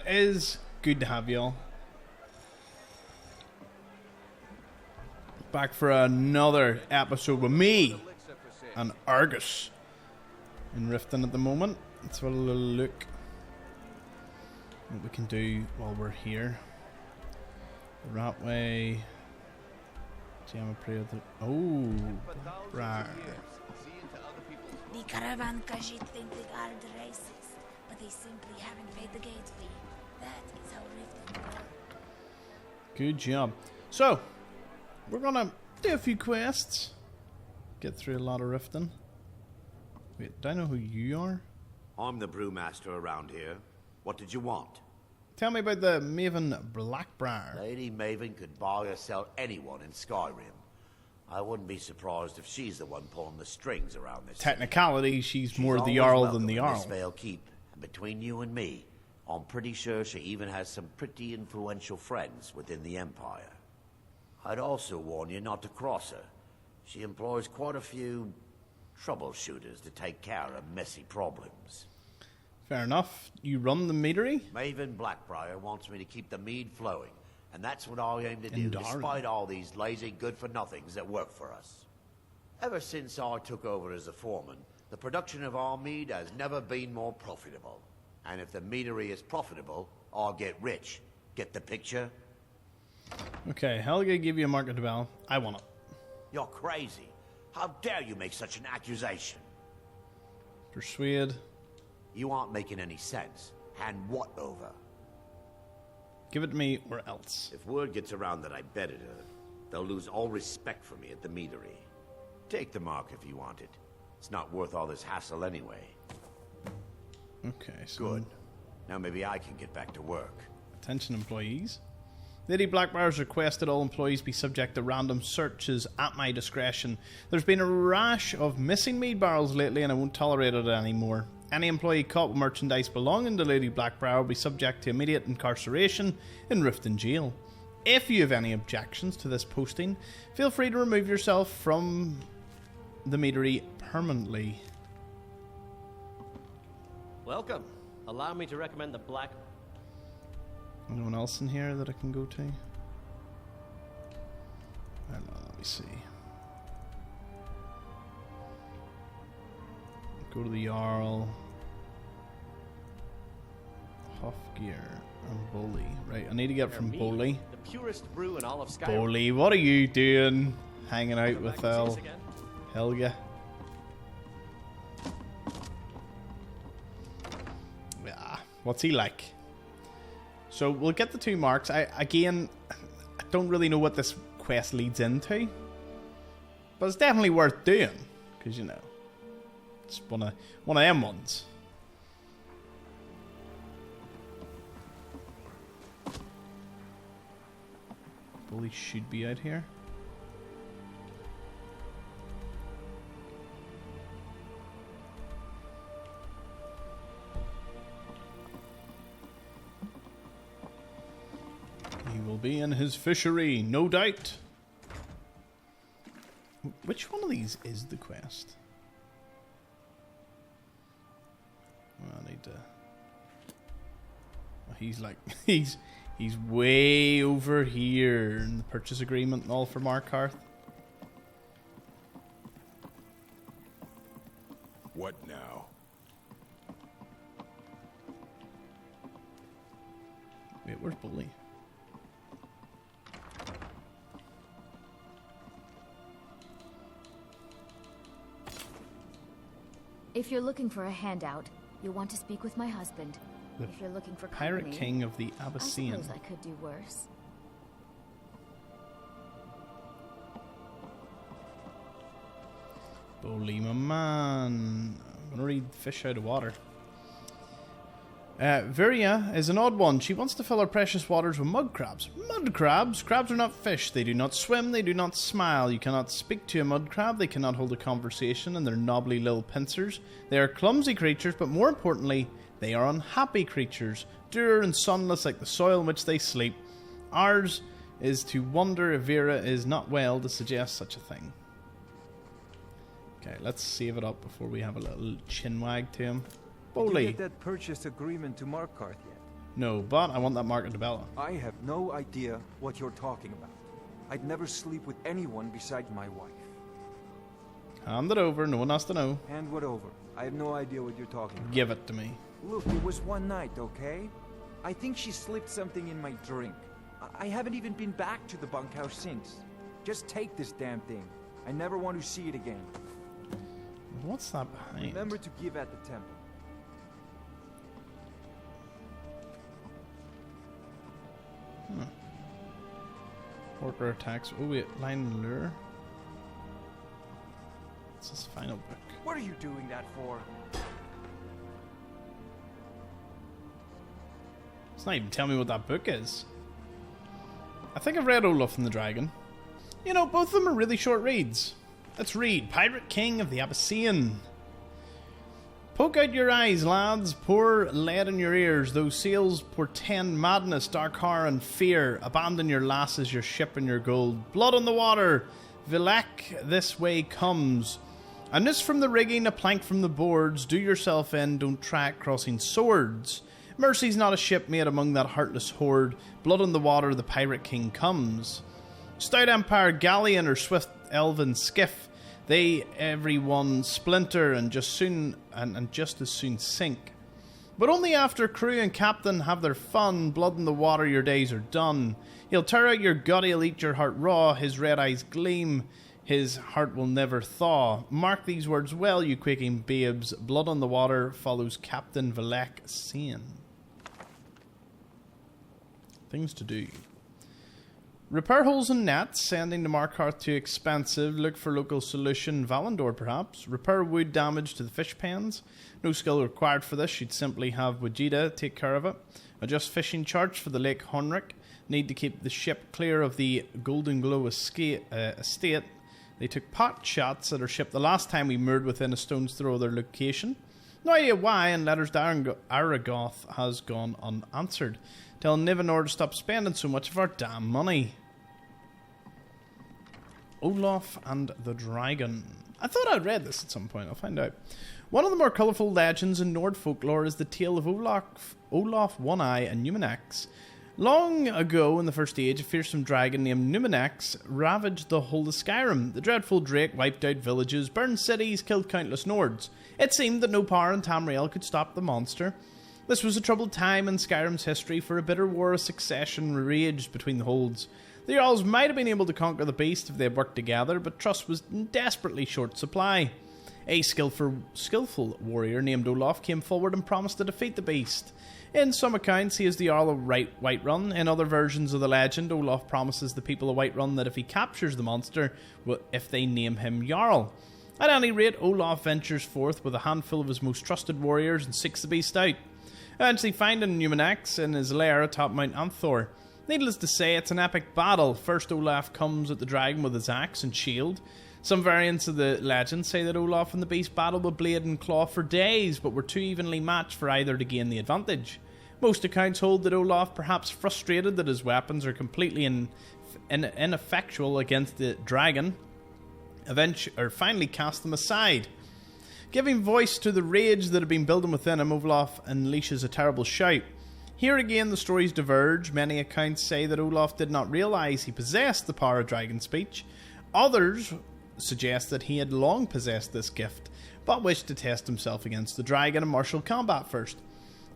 is good to have you all back for another episode with me and Argus in Riften at the moment. Let's have a little look what we can do while we're here. Rat way. Oh, right. The caravan Khajiit think they are the racist, but they simply haven't paid the gate fee. That is how Riften works. Good job. So, we're gonna do a few quests. Get through a lot of Riften. Wait, do I know who you are? I'm the brewmaster around here. What did you want? Tell me about the Maven Blackbriar. Lady Maven could buy or sell anyone in Skyrim. I wouldn't be surprised if she's the one pulling the strings around this. Technicality, she's more the Jarl than the Jarl. Vale Keep. And between you and me, I'm pretty sure she even has some pretty influential friends within the Empire. I'd also warn you not to cross her. She employs quite a few troubleshooters to take care of messy problems. Fair enough. You run the meadery? Maven Blackbriar wants me to keep the mead flowing, and that's what I aim to do, despite all these lazy good-for-nothings that work for us. Ever since I took over as a foreman, the production of our mead has never been more profitable. And if the meadery is profitable, I'll get rich. Get the picture? Okay, Helga gave you a market bell. I want it. You're crazy. How dare you make such an accusation? Persuade. You aren't making any sense. Hand what over? Give it to me or else. If word gets around that I betted her, they'll lose all respect for me at the meadery. Take the mark if you want it. It's not worth all this hassle anyway. Okay, so... Good. Now maybe I can get back to work. Attention employees. Lady Blackbriar's requested all employees be subject to random searches at my discretion. There's been a rash of missing mead barrels lately and I won't tolerate it anymore. Any employee caught with merchandise belonging to Lady Blackbriar will be subject to immediate incarceration in Riften Jail. If you have any objections to this posting, feel free to remove yourself from the meadery permanently. Welcome. Allow me to recommend the Black... Anyone else in here that I can go to? I don't know, let me see. Go to the Jarl. Hofgear and Bully. Right, I need to get from Bully. The purest brew in all of Skyrim. Bully, what are you doing? Hanging out with Helga. Yeah, what's he like? So we'll get the 2 marks. I don't really know what this quest leads into, but it's definitely worth doing because you know it's one of them ones. Bully should be out here. He will be in his fishery, no doubt. Which one of these is the quest? I need to... He's like... He's way over here in the purchase agreement and all for Markarth. What now? Wait, where's Bully? If you're looking for a handout, you'll want to speak with my husband. If you're looking for Pirate company, King of the I Avanchnzel. suppose I could do worse. Bully, my man. I'm gonna read Fish Out of Water. Viria is an odd one. She wants to fill her precious waters with mud crabs. Mud crabs? Crabs are not fish. They do not swim. They do not smile. You cannot speak to a mud crab. They cannot hold a conversation in their knobbly little pincers. They are clumsy creatures, but more importantly, they are unhappy creatures, dour and sunless like the soil in which they sleep. Ours is to wonder if Vera is not well to suggest such a thing. Okay, let's save it up before we have a little chinwag to him. Did you Bully. get that purchase agreement to Markarth yet? No, but I want that market to Bella. I have no idea what you're talking about. I'd never sleep with anyone besides my wife. Hand it over, no one has to know. Hand what over? I have no idea what you're talking about. Give it to me. Look, it was one night, okay? I think she slipped something in my drink. I haven't even been back to the bunkhouse since. Just take this damn thing. I never want to see it again. What's that behind? Remember to give at the temple. Porker attacks. Oh wait, line and lure. What's this final book? What are you doing that for? It's not even telling me what that book is. I think I've read Olaf and the Dragon. You know, both of them are really short reads. Let's read Pirate King of the Abyssinian. Poke out your eyes, lads. Pour lead in your ears. Those sails portend madness, dark horror, and fear. Abandon your lasses, your ship, and your gold. Blood on the water. Vilak this way comes. A noose from the rigging, a plank from the boards. Do yourself in, don't track crossing swords. Mercy's not a ship made among that heartless horde. Blood on the water, the pirate king comes. Stout empire galleon or swift elven skiff. They every one splinter and just as soon sink. But only after crew and captain have their fun. Blood in the water, your days are done. He'll tear out your gut, he'll eat your heart raw. His red eyes gleam, his heart will never thaw. Mark these words well, you quaking babes. Blood on the water follows Captain Vilak saying. Things to do. Repair holes in nets. Sending to Markarth too expensive. Look for local solution. Valandor perhaps. Repair wood damage to the fish pens. No skill required for this. You'd simply have Wajida take care of it. Adjust fishing charts for the Lake Honrick. Need to keep the ship clear of the Golden Glow estate. They took pot shots at our ship the last time we moored within a stone's throw of their location. No idea why, and letters to Aragoth has gone unanswered. Tell Nivanor to stop spending so much of our damn money. Olaf and the Dragon. I thought I'd read this at some point, I'll find out. One of the more colourful legends in Nord folklore is the tale of Olaf One-Eye and Numenex. Long ago, in the First Age, a fearsome dragon named Numenex ravaged the whole of Skyrim. The dreadful drake wiped out villages, burned cities, killed countless Nords. It seemed that no power in Tamriel could stop the monster. This was a troubled time in Skyrim's history, for a bitter war of succession raged between the holds. The Jarls might have been able to conquer the beast if they had worked together, but trust was in desperately short supply. A skillful warrior named Olaf came forward and promised to defeat the beast. In some accounts, he is the Jarl of Whiterun. In other versions of the legend, Olaf promises the people of Whiterun that if he captures the monster, if they name him Jarl. At any rate, Olaf ventures forth with a handful of his most trusted warriors and seeks the beast out. Eventually finding Numenex in his lair atop Mount Anthor. Needless to say, it's an epic battle. First, Olaf comes at the dragon with his axe and shield. Some variants of the legend say that Olaf and the beast battled with blade and claw for days, but were too evenly matched for either to gain the advantage. Most accounts hold that Olaf, perhaps frustrated that his weapons are completely ineffectual against the dragon, finally cast them aside. Giving voice to the rage that had been building within him, Olaf unleashes a terrible shout. Here again the stories diverge. Many accounts say that Olaf did not realise he possessed the power of dragon speech. Others suggest that he had long possessed this gift, but wished to test himself against the dragon in martial combat first.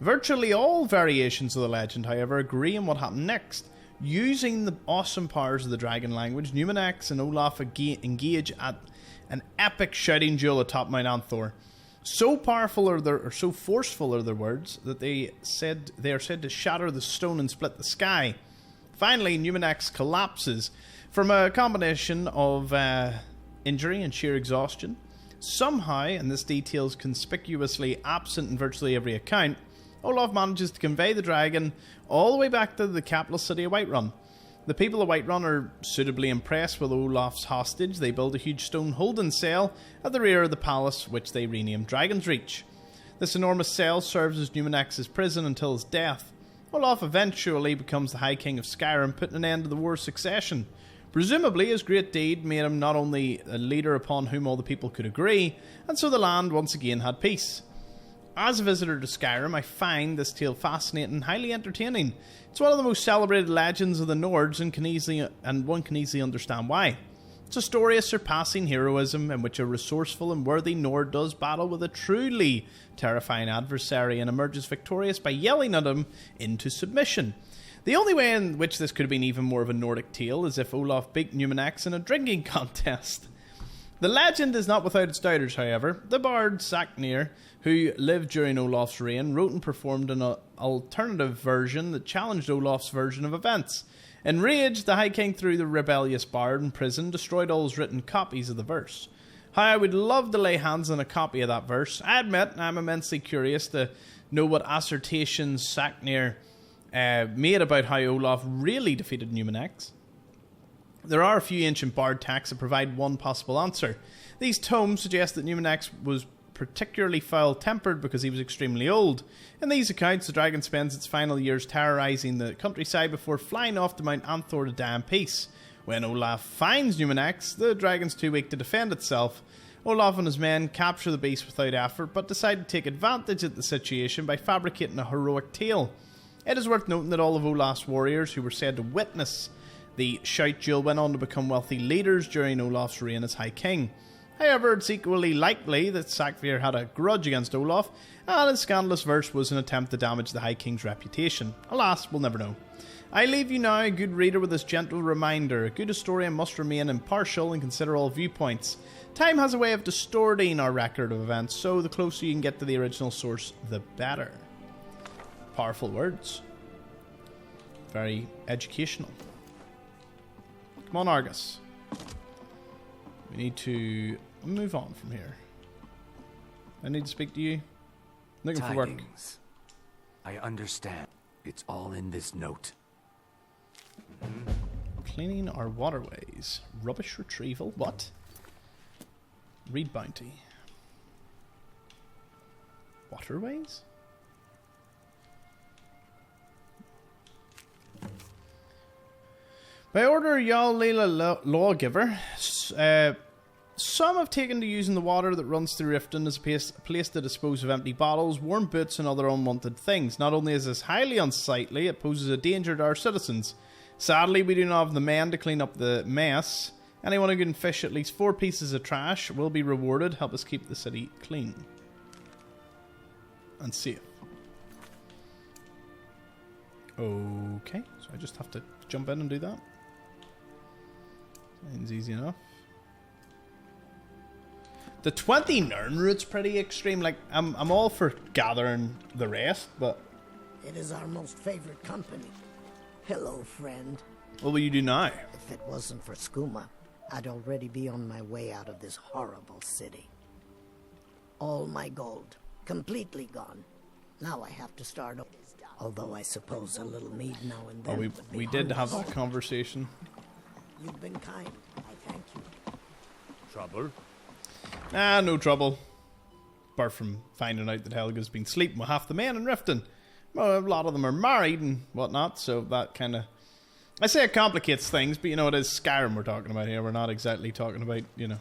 Virtually all variations of the legend, however, agree on what happened next. Using the awesome powers of the dragon language, Numenex and Olaf engage at an epic shouting duel atop Mount Anthor. So powerful so forceful are their words that they are said to shatter the stone and split the sky. Finally, Numenex collapses from a combination of injury and sheer exhaustion. Somehow, and this detail is conspicuously absent in virtually every account, Olaf manages to convey the dragon all the way back to the capital city of Whiterun. The people of Whiterun are suitably impressed with Olaf's hostage. They build a huge stone holding cell at the rear of the palace, which they renamed Dragon's Reach. This enormous cell serves as Numenex's prison until his death. Olaf eventually becomes the High King of Skyrim, putting an end to the War of Succession. Presumably, his great deed made him not only a leader upon whom all the people could agree, and so the land once again had peace. As a visitor to Skyrim, I find this tale fascinating and highly entertaining. It's one of the most celebrated legends of the Nords and one can easily understand why. It's a story of surpassing heroism in which a resourceful and worthy Nord does battle with a truly terrifying adversary and emerges victorious by yelling at him into submission. The only way in which this could have been even more of a Nordic tale is if Olaf beat Numenex in a drinking contest. The legend is not without its doubters, however. The bard Saknir, who lived during Olaf's reign, wrote and performed an alternative version that challenged Olaf's version of events. Enraged, the High King threw the rebellious bard in prison, destroyed all his written copies of the verse. How I would love to lay hands on a copy of that verse. I admit I'm immensely curious to know what assertions Saknir made about how Olaf really defeated Numenex. There are a few ancient bard texts that provide one possible answer. These tomes suggest that Numenex was particularly foul-tempered because he was extremely old. In these accounts, the dragon spends its final years terrorising the countryside before flying off to Mount Anthor to die in peace. When Olaf finds Numenex, the dragon's too weak to defend itself. Olaf and his men capture the beast without effort, but decide to take advantage of the situation by fabricating a heroic tale. It is worth noting that all of Olaf's warriors who were said to witness the shout duel went on to become wealthy leaders during Olaf's reign as High King. However, it's equally likely that Saknir had a grudge against Olaf, and his scandalous verse was an attempt to damage the High King's reputation. Alas, we'll never know. I leave you now, a good reader, with this gentle reminder. A good historian must remain impartial and consider all viewpoints. Time has a way of distorting our record of events, so the closer you can get to the original source, the better. Powerful words. Very educational. Come on, Argus. We need to move on from here. I need to speak to you. Looking for work. I understand. It's all in this note. Cleaning our waterways. Rubbish retrieval. What? Read bounty. Waterways? By order of Jarl Leila Lawgiver, some have taken to using the water that runs through Riften as a place to dispose of empty bottles, worn boots and other unwanted things. Not only is this highly unsightly, it poses a danger to our citizens. Sadly, we do not have the men to clean up the mess. Anyone who can fish at least 4 pieces of trash will be rewarded. Help us keep the city clean and safe. Okay, so I just have to jump in and do that. Sounds easy enough. The 20 Nern route's pretty extreme. Like, I'm all for gathering the rest, but... It is our most favorite company. Hello, friend. What will you do now? If it wasn't for Skooma, I'd already be on my way out of this horrible city. All my gold, completely gone. Now I have to start over. Although I suppose a little mead now and then. We did have that conversation. You've been kind. I thank you. Trouble? Ah, no trouble. Apart from finding out that Helga's been sleeping with half the men in Riften. Well, a lot of them are married and whatnot, so that kind of... I say it complicates things, but you know, it is Skyrim we're talking about here. We're not exactly talking about, you know...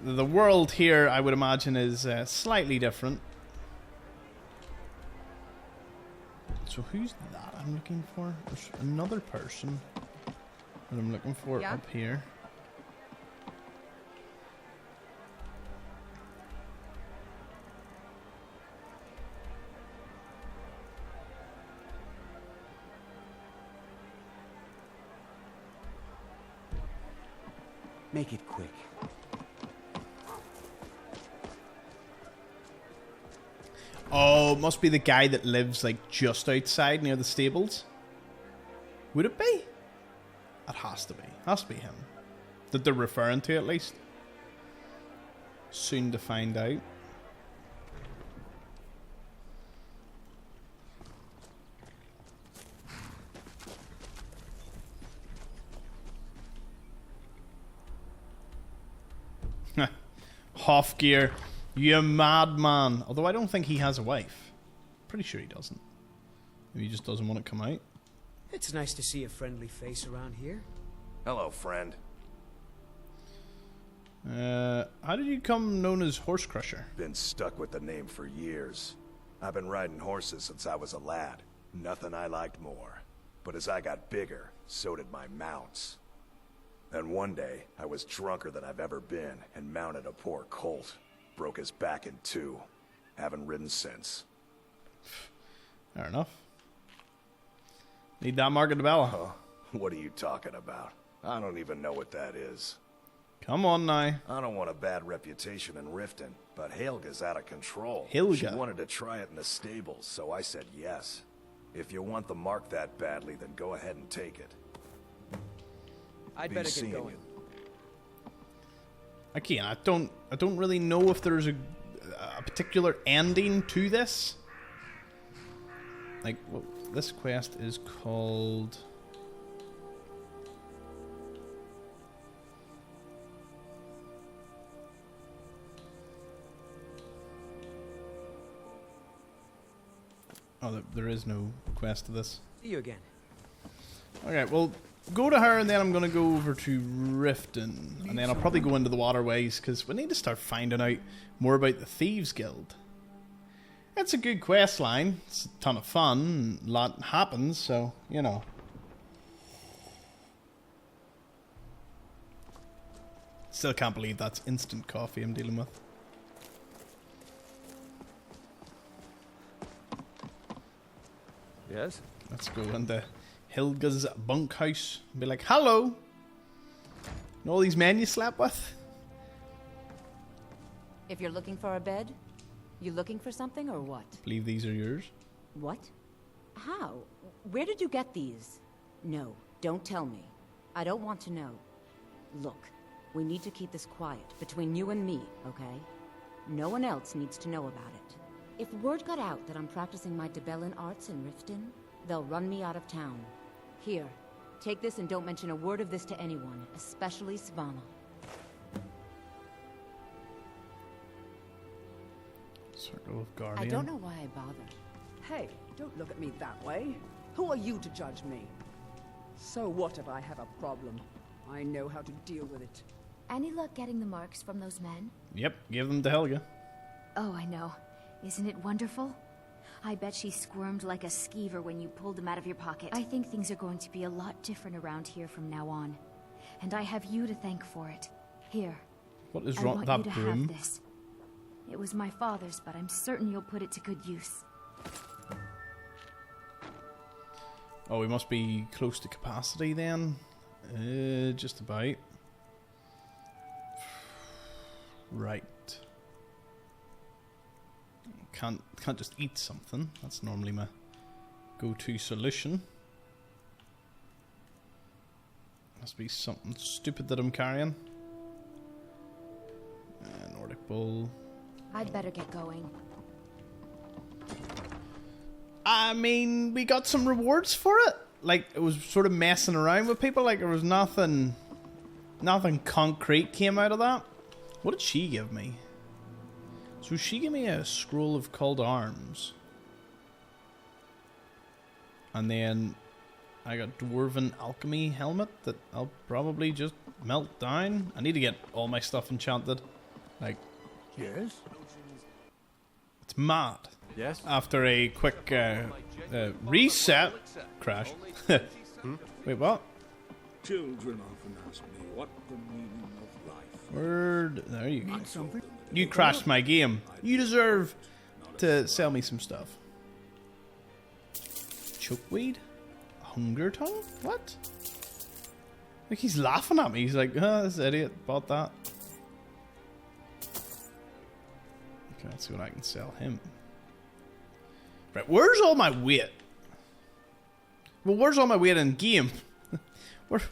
The world here, I would imagine, is slightly different. So who's that I'm looking for? There's another person that I'm looking for up here. Make it quick. Oh, it must be the guy that lives like just outside near the stables. Would it be? It has to be. Has to be him. That they're referring to, at least. Soon to find out. Hofgear, you madman. Although I don't think he has a wife. Pretty sure he doesn't. Maybe he just doesn't want to come out. It's nice to see a friendly face around here. Hello, friend. How did you become known as Horse Crusher? Been stuck with the name for years. I've been riding horses since I was a lad. Nothing I liked more. But as I got bigger, so did my mounts. And one day, I was drunker than I've ever been and mounted a poor colt. Broke his back in two. Haven't ridden since. Fair enough. Need that mark at the bella. Huh? What are you talking about? I don't even know what that is. Come on now. I don't want a bad reputation in Riften, but Helga's out of control. Helga? She wanted to try it in the stables, so I said yes. If you want the mark that badly, then go ahead and take it. I'd Be better seeing get going. you. Again, I don't really know if there's a particular ending to this. Like, well, this quest is called... Oh, there is no quest to this. See you again. Okay, well, go to her and then I'm going to go over to Riften. And then I'll probably go into the waterways because we need to start finding out more about the Thieves Guild. It's a good quest line. It's a ton of fun. A lot happens, so, you know. Still can't believe that's instant coffee I'm dealing with. Yes? Let's go into Helga's bunkhouse and be like, hello! And all these men you slept with? If you're looking for a bed, you looking for something or what? Believe these are yours? What? How? Where did you get these? No, don't tell me. I don't want to know. Look, we need to keep this quiet, between you and me, okay? No one else needs to know about it. If word got out that I'm practicing my Debellan arts in Riften, they'll run me out of town. Here, take this and don't mention a word of this to anyone, especially Svanna. Circle of Guardian. I don't know why I bother. Hey, don't look at me that way. Who are you to judge me? So what if I have a problem? I know how to deal with it. Any luck getting the marks from those men? Yep, give them to Helga. Oh, I know. Isn't it wonderful? I bet she squirmed like a skeever when you pulled them out of your pocket. I think things are going to be a lot different around here from now on. And I have you to thank for it. Here. What is I wrong want with you that to broom? have this. It was my father's, but I'm certain you'll put it to good use. Oh, we must be close to capacity then. Just about. Right. Can't just eat something. That's normally my go-to solution. Must be something stupid that I'm carrying. Nordic Bull. I'd better get going. I mean, we got some rewards for it. Like, it was sort of messing around with people. Like, there was nothing concrete came out of that. What did she give me? So she gave me a scroll of called arms. And then I got Dwarven Alchemy helmet that I'll probably just melt down. I need to get all my stuff enchanted. Like, Yes? it's mad. Yes? After a quick reset crash. Wait, what? Children often ask me what the meaning of life. Word. There you go. You crashed my game. You deserve to sell me some stuff. Chokeweed? Hunger tongue? What? Like, he's laughing at me. He's like, oh, this idiot bought that. Okay, let's see what I can sell him. Right, where's all my weight? Well, where's all my weight in game? Where?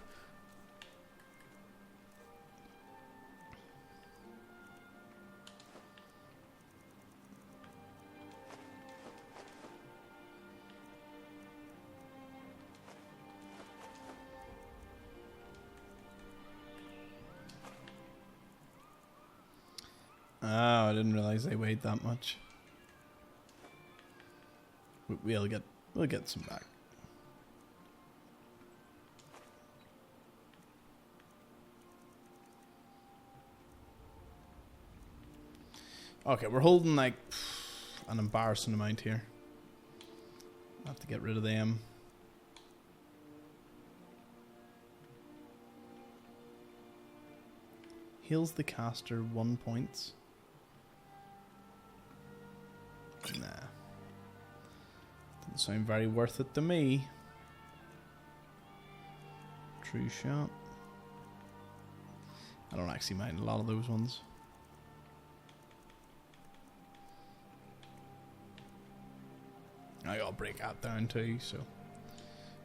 Oh, I didn't realize they weighed that much. We'll get some back. Okay, we're holding like an embarrassing amount here. I have to get rid of them. Heals the caster 1 point. Nah. Doesn't sound very worth it to me. True shot. I don't actually mind a lot of those ones. I gotta break that down too, so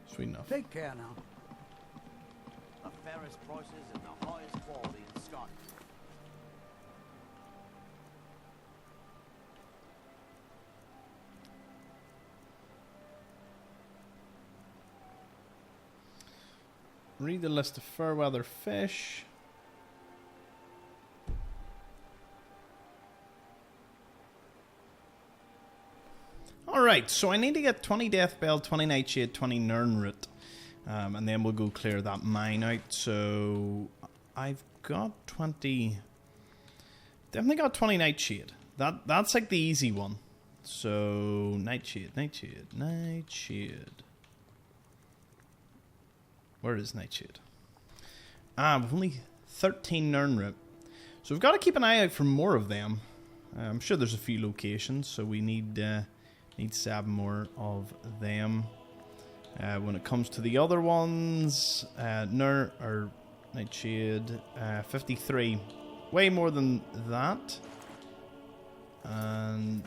sweet enough. Take care now. The fairest prices and the highest quality in Skyrim. Read the list of fairweather fish. Alright, so I need to get 20 Deathbell, 20 Nightshade, 20 Nirnroot. And then we'll go clear that mine out. So I've got 20. Definitely got 20 Nightshade. That's like the easy one. So Nightshade. Where is Nightshade? We've only 13 Nirnroot. So we've got to keep an eye out for more of them. I'm sure there's a few locations, so we need 7 more of them. When it comes to the other ones, Nightshade, 53. Way more than that. And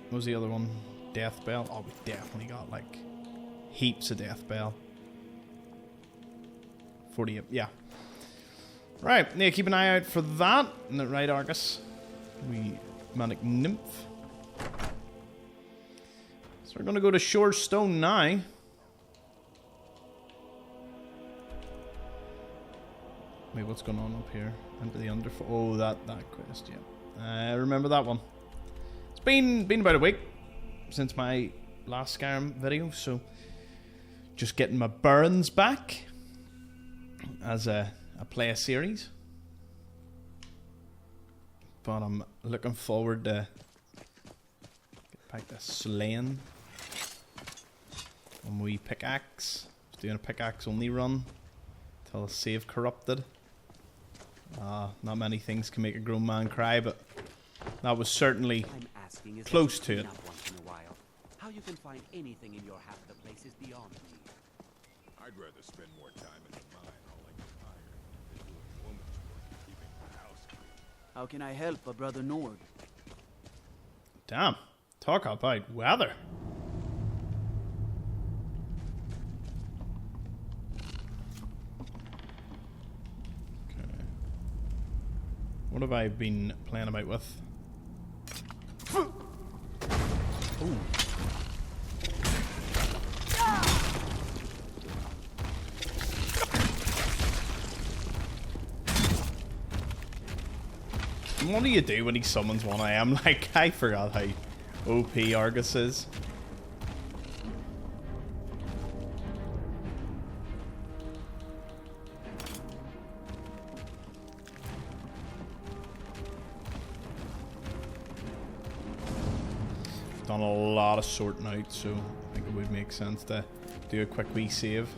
what was the other one? Deathbell. Oh, we definitely got like heaps of Deathbell. 48, yeah. Right, yeah, keep an eye out for that. Isn't that right, Argus? We Manic Nymph. So we're going to go to Shorestone now. Wait, what's going on up here? Into the Underfall. Oh, that quest, yeah. Remember that one. It's been about a week since my last Skyrim video, so just getting my burns back as I play a series. But I'm looking forward to get back to slaying. When we pickaxe. Just doing a pickaxe only run till the save corrupted. Not many things can make a grown man cry, but that was certainly close to it. How you can find anything in your half of the place is beyond me. I'd rather spend more time in the mine hauling iron than doing woman's work keeping the house clean. How can I help, Brother Nord? Damn. Talk about weather. Okay. What have I been playing about with? Ooh. What do you do when he summons one? I am like, I forgot how OP Argus is. Done a lot of sorting out, so I think it would make sense to do a quick wee save.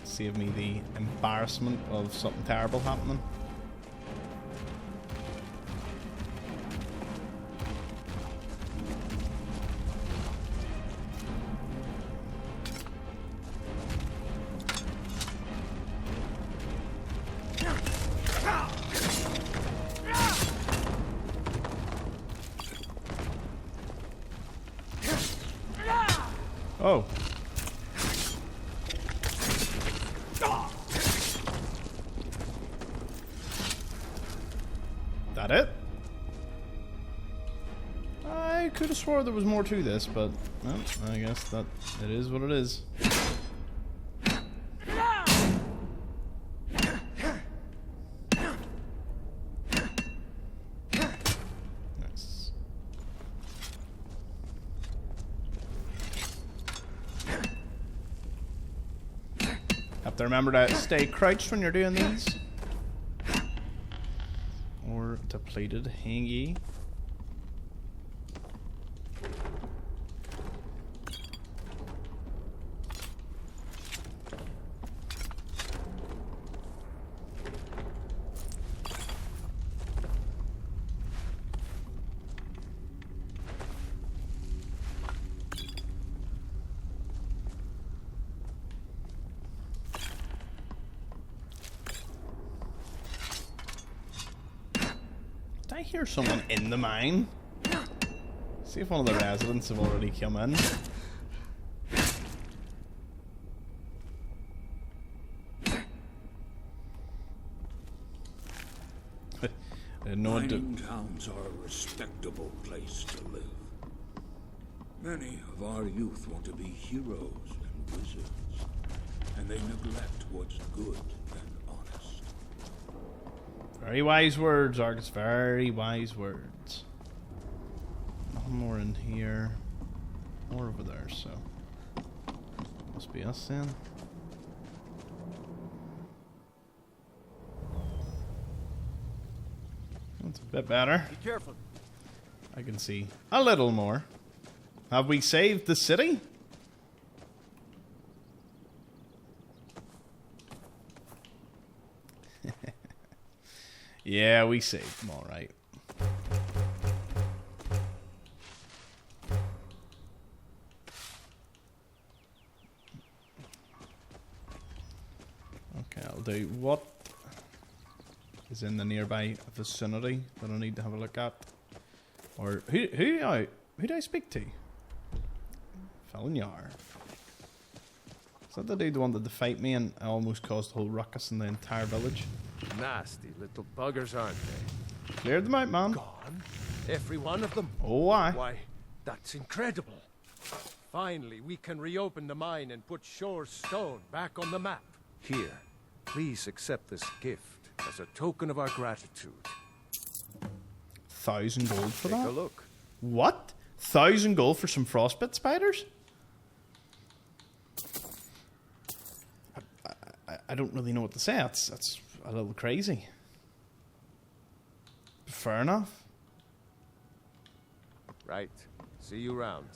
Save me the embarrassment of something terrible happening. Oh. That it? I could have swore there was more to this, but well, I guess that it is what it is. Nice. Have to remember to stay crouched when you're doing these. completed. Hangy. I hear someone in the mine. See if one of the residents have already come in. I didn't know Mining towns are a respectable place to live. Many of our youth want to be heroes and wizards, and they neglect what's good and honest. Very wise words, Argus. Very wise words. Nothing more in here. More over there, so. Must be us then. That's a bit better. Be careful. I can see a little more. Have we saved the city? Yeah, we saved them all right. Okay, I'll do what is in the nearby vicinity that I need to have a look at. Or who do I speak to? Felonyar. Is that the dude the one that to fight me and I almost caused a whole ruckus in the entire village? Nasty little buggers, aren't they? Cleared them out, man. Gone? Every one of them? Oh, why? Why, that's incredible. Finally, we can reopen the mine and put Shore's Stone back on the map. Here, please accept this gift as a token of our gratitude. 1,000 gold for that? Take a look. What? 1,000 gold for some frostbite spiders? I don't really know what to say. That's a little crazy. Fair enough. Right. See you round.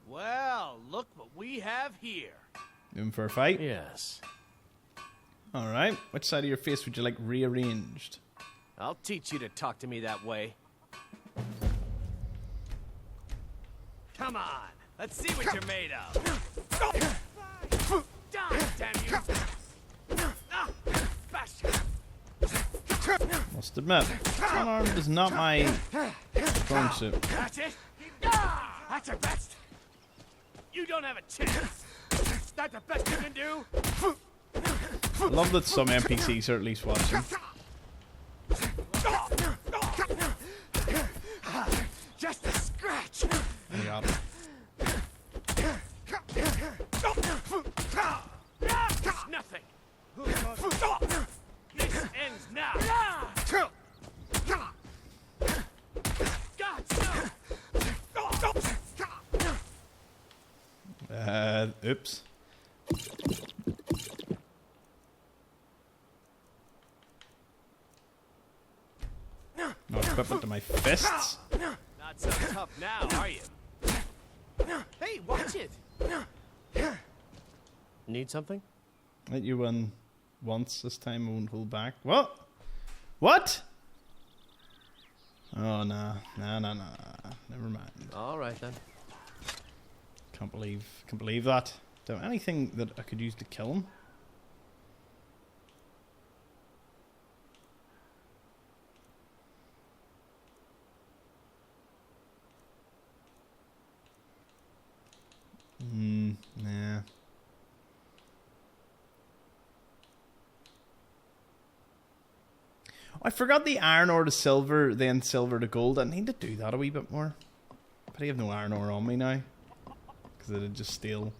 Well, look what we have here. In for a fight? Yes. Alright. Which side of your face would you like rearranged? I'll teach you to talk to me that way. Come on, let's see what you're made of. Die, damn you! Must admit, unarmed is not my strong suit. That's it? That's your best. You don't have a chance. Is that the best you can do? I love that some NPCs are at least watching. Just a scratch. I got it. It's nothing. This ends now. God, no. Oops. No equipment to my fists. Not so tough now, are you? Hey, watch it. Need something? Let you win once. This time I won't hold back. What? What? Oh, no. No. Never mind. All right, then. Can't believe that. Do I have anything that I could use to kill him? Nah. I forgot the iron ore to silver, then silver to gold. I need to do that a wee bit more. But I have no iron ore on me now. Because I did just steal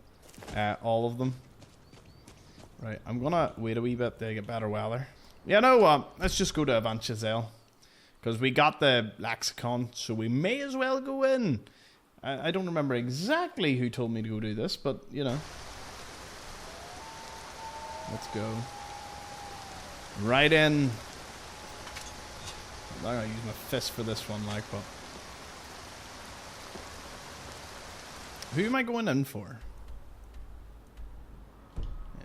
all of them. Right, I'm gonna wait a wee bit to get better weather. Yeah, no, let's just go to Avanchnzel. Because we got the lexicon, so we may as well go in. I don't remember exactly who told me to go do this, but, you know. Let's go. Right in. I'm not gonna use my fist for this one, like, but... Who am I going in for?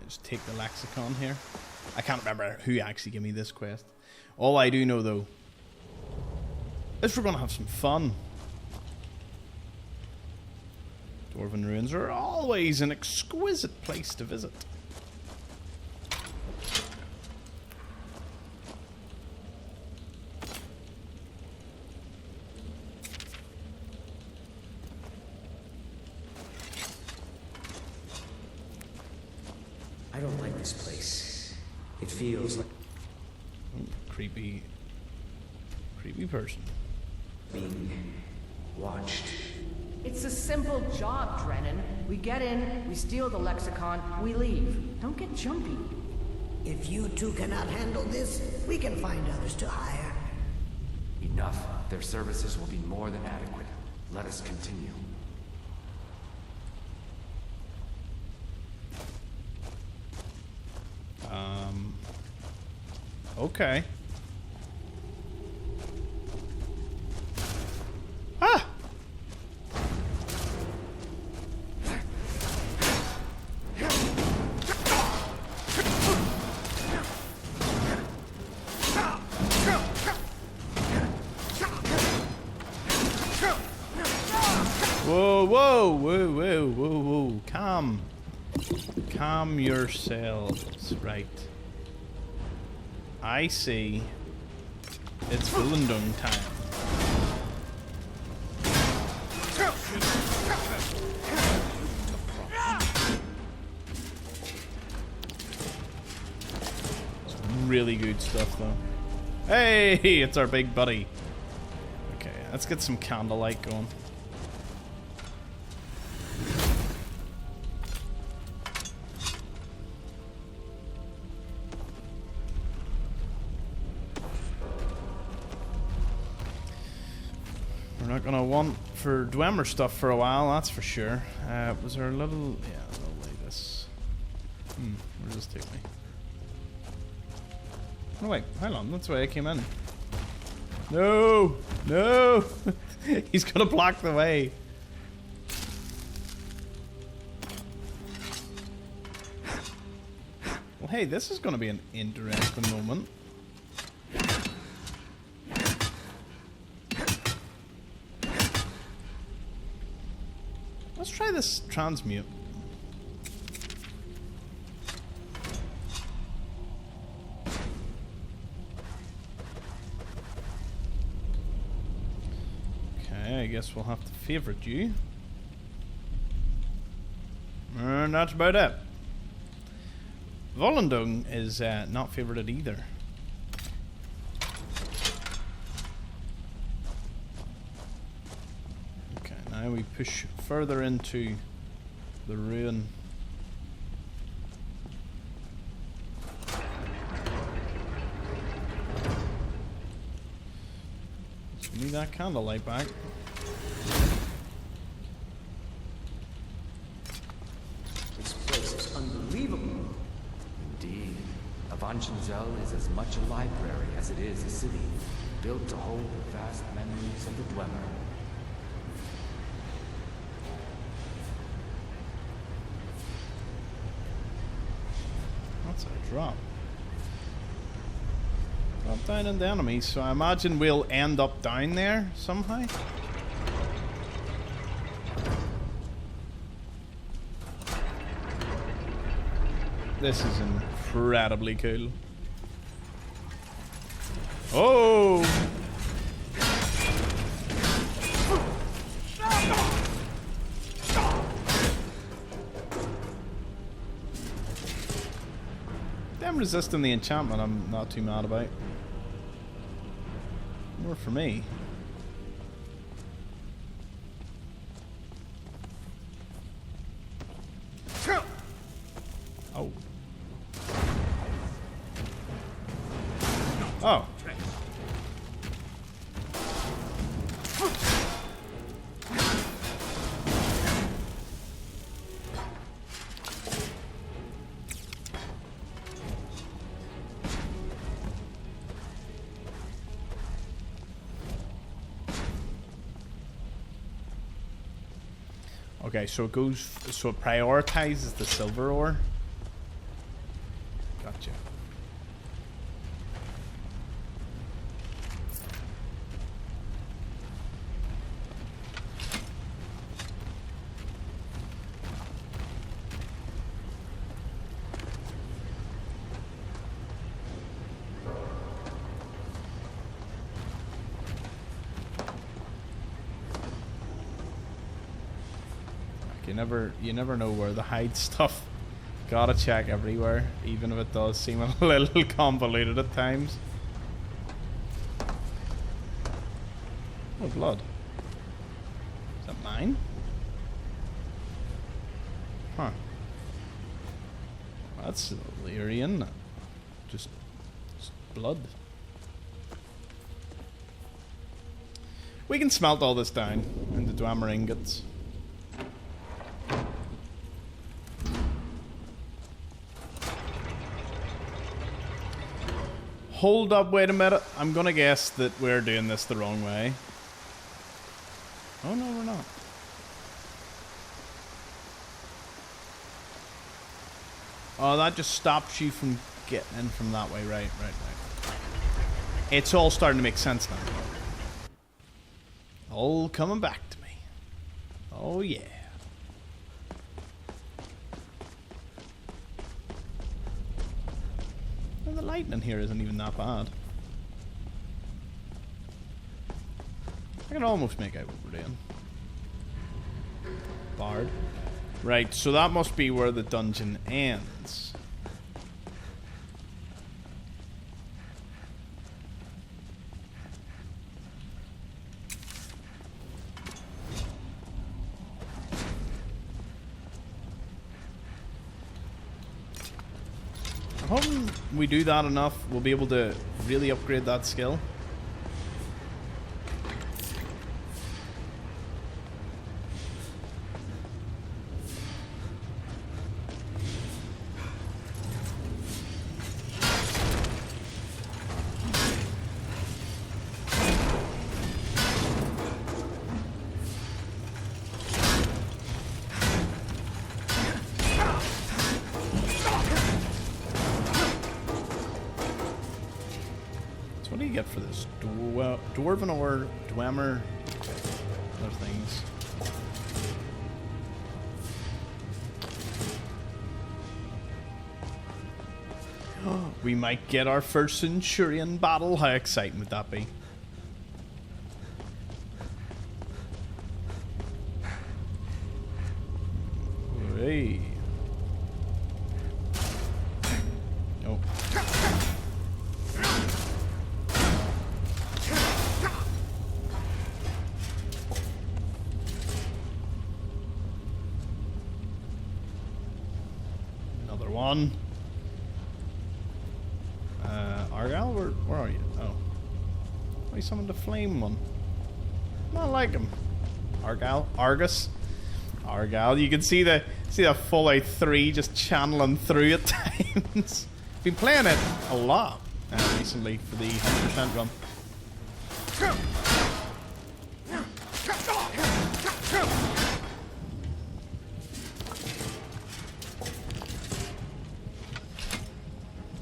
Just take the lexicon here. I can't remember who actually gave me this quest. All I do know, though, is we're gonna have some fun. Dwarven ruins are always an exquisite place to visit. I don't like this place. It feels like... Creepy person. Being watched. It's a simple job, Drennan. We get in, we steal the lexicon, we leave. Don't get jumpy. If you two cannot handle this, we can find others to hire. Enough. Their services will be more than adequate. Let us continue. Okay. Ah! Whoa, whoa, whoa, whoa, whoa, whoa. Calm yourselves, right. I see. It's Volundung time. Some really good stuff, though. Hey, it's our big buddy. Okay, let's get some candlelight going. We're not gonna want for Dwemer stuff for a while, that's for sure. Was there a little... yeah, a little like this. Where does this take me? Oh wait, hold on, that's the way I came in. No! No! He's gonna block the way. Well hey, this is gonna be an interesting moment. Let's try this transmute. Okay, I guess we'll have to favorite you. And that's about it. Volundung is not favorited either. Okay, now we push further into the ruin. Let's give me that candlelight back. This place is unbelievable. Indeed. Avanchnzel is as much a library as it is a city, built to hold the vast memories of the Dwemer. That's a drop. Drop down into enemies, so I imagine we'll end up down there somehow. This is incredibly cool. Oh! Them resisting the enchantment I'm not too mad about. More for me. Oh. Oh. Okay, so it goes... So it prioritizes the silver ore. Gotcha. You never know where to hide stuff. Gotta check everywhere, even if it does seem a little convoluted at times. Oh, blood. Is that mine? Huh. That's a little eerie, isn't it? Just blood. We can smelt all this down into Dwemer ingots. Hold up, wait a minute. I'm gonna guess that we're doing this the wrong way. Oh no, we're not. Oh, that just stops you from getting in from that way. Right. It's all starting to make sense now. All coming back to me. Oh yeah. The lightning here isn't even that bad. I can almost make out what we're doing. Bard. Right, so that must be where the dungeon ends. I'm hoping we do that enough, we'll be able to really upgrade that skill. What do you get for this? Dwarven ore, Dwemer, other things. We might get our first Centurion battle. How exciting would that be? Hey. Oh. One. Argyle, where are you? Oh. Why summoned a flame one? Not like him. Argyle? Argus? Argyle. You can see the Fallout 3 just channeling through at times. Been playing it a lot recently for the 100% run.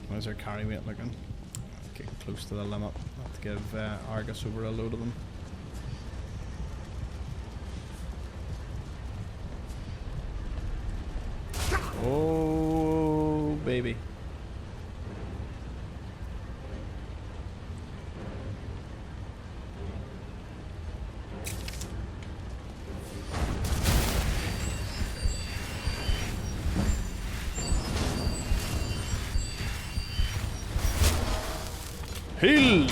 How's our carry weight looking? Getting close to the limit. I'll have to give Argus over a load of them. Oh, baby. Healed.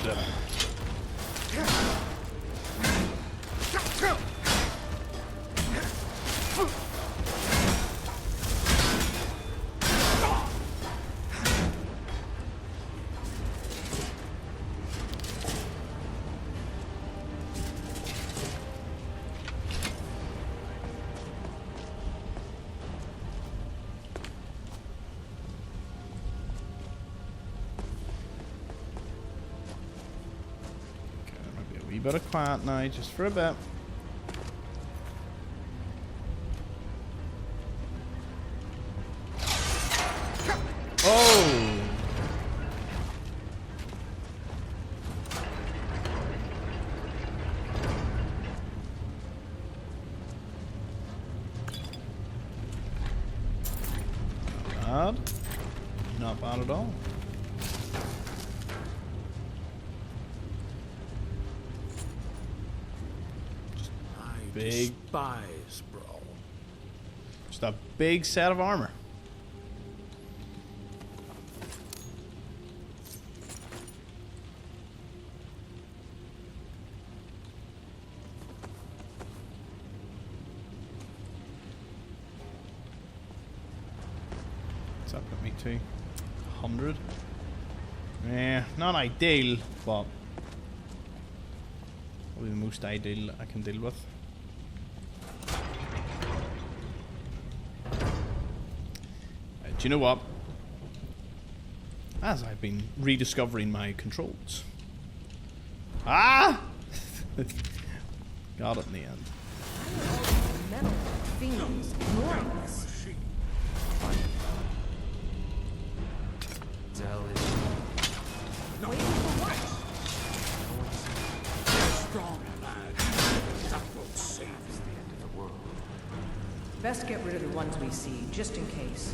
Bit of quiet now, just for a bit. Oh! Not bad. Not bad at all. Big despise, bro. Just a big set of armor. What's that put me to? 100? Yeah, not ideal, but probably the most ideal I can deal with. Do you know what? As I've been rediscovering my controls. Ah! Got it in the end. Metal fiends ignoring us. Zell is Waiting for what? Strong, lad. That won't save us. the end of the world. Best get rid of the ones we see, just in case.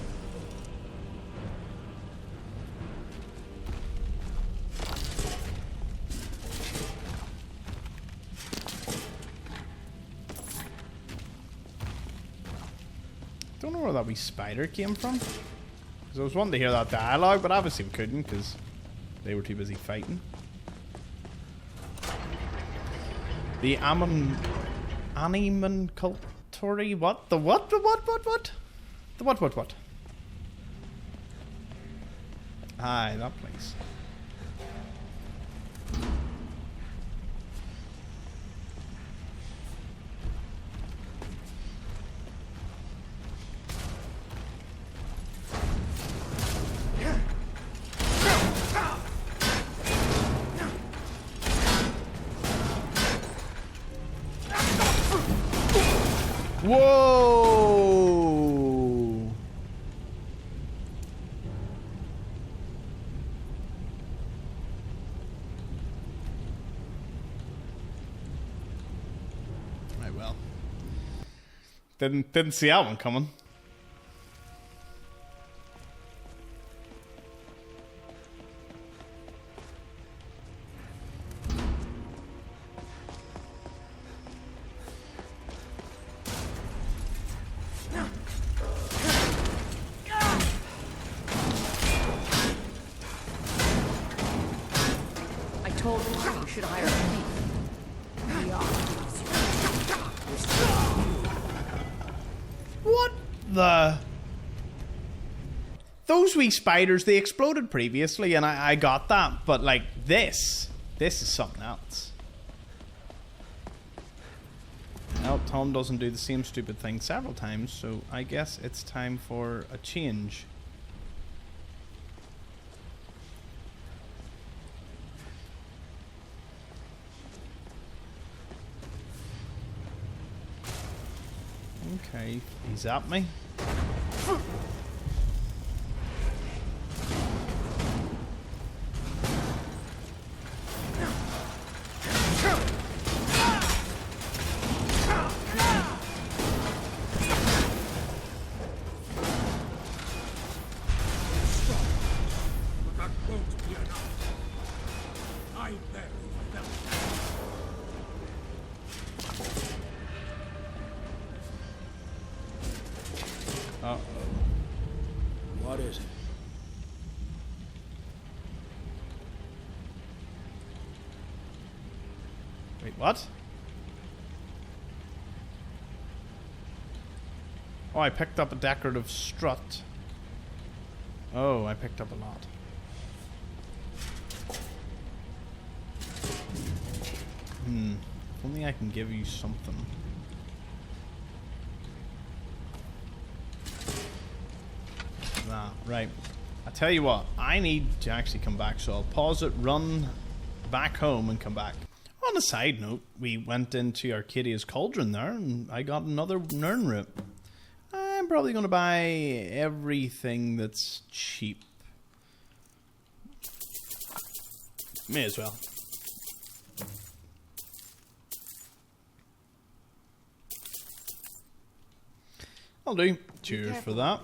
Don't know where that wee spider came from. Because I was wanting to hear that dialogue, but obviously we couldn't because they were too busy fighting. The Animancultory what? The what? The what? The what? Aye, that place. Whoa! Right, well. Didn't see that one coming. I told you you should hire a thief. What the? Those wee spiders, they exploded previously, and I got that, but like this is something else. Well, Tom doesn't do the same stupid thing several times, so I guess it's time for a change. Okay, he's at me. But that won't be enough. I bet you felt Uh-oh. What is it? Wait, what? Oh, I picked up a decorative strut. Oh, I picked up a lot. If only I can give you something. Nah, right. I tell you what, I need to actually come back, so I'll pause it, run back home, and come back. On a side note, we went into Arcadia's Cauldron there, and I got another Nern root. I'm probably going to buy everything that's cheap. May as well. I'll do. Cheers for that.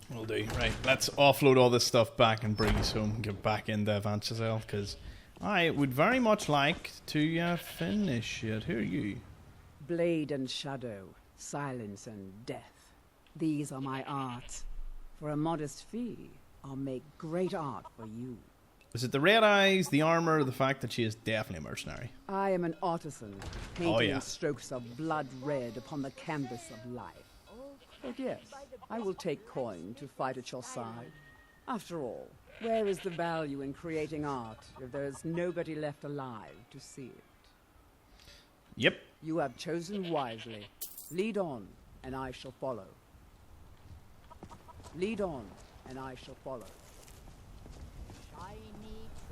Will do. Right, let's offload all this stuff back and breeze home and get back into Avanchnzel, because I would very much like to finish it. Who are you? Blade and shadow, silence and death. These are my arts. For a modest fee, I'll make great art for you. Is it the red eyes, the armor, or the fact that she is definitely a mercenary? I am an artisan, painting yeah. strokes of blood red upon the canvas of life. But yes, I will take coin to fight at your side. After all, where is the value in creating art if there's nobody left alive to see it? Yep. You have chosen wisely. Lead on, and I shall follow. Lead on, and I shall follow.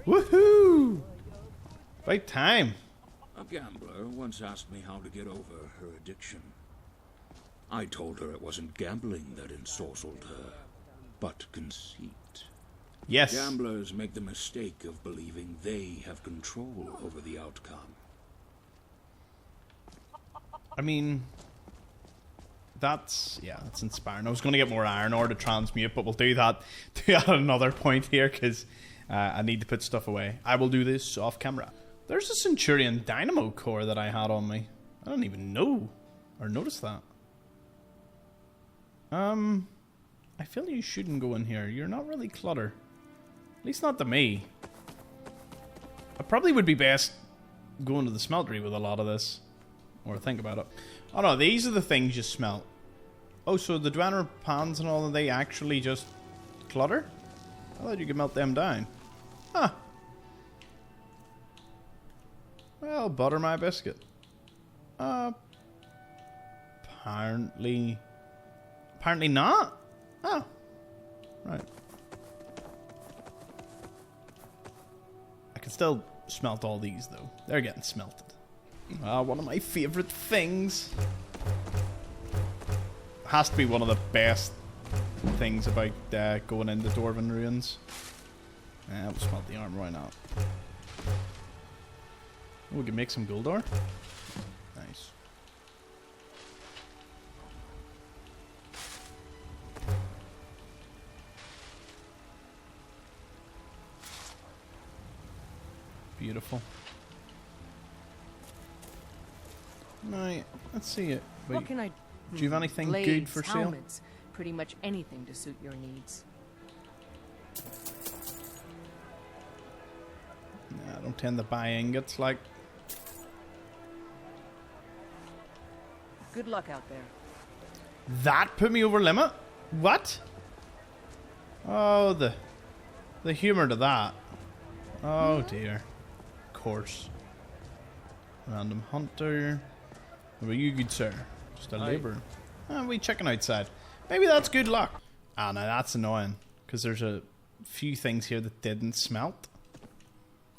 Woohoo! Right time. A gambler once asked me how to get over her addiction. I told her it wasn't gambling that ensorcelled her, but conceit. Yes. Gamblers make the mistake of believing they have control over the outcome. I mean, that's inspiring. I was going to get more iron ore to transmute, but we'll do that at another point here, because I need to put stuff away. I will do this off camera. There's a Centurion Dynamo core that I had on me. I don't even know or notice that. I feel you shouldn't go in here. You're not really clutter. At least not to me. I probably would be best going to the smeltery with a lot of this. Or think about it. Oh no, these are the things you smelt. Oh, so the Dwemer pans and all, they actually just clutter? I thought you could melt them down. Huh. Well, butter my biscuit. Apparently not. Oh. Right. I can still smelt all these, though. They're getting smelted. One of my favourite things. Has to be one of the best things about going into Dwarven Ruins. We'll smelt the armor, why not? Oh, we can make some gold ore. Nice. Beautiful. Right, let's see it. Wait, what can I do you have anything blades, good for sale? helmets, pretty much anything to suit your needs. Nah, I don't tend to buy ingots like. Good luck out there. That put me over limit? What? Oh, the humor to that. Oh dear. Of course. Random hunter. What about you, good sir? Just a labourer. We checking outside. Maybe that's good luck. Ah, now that's annoying. Because there's a few things here that didn't smelt.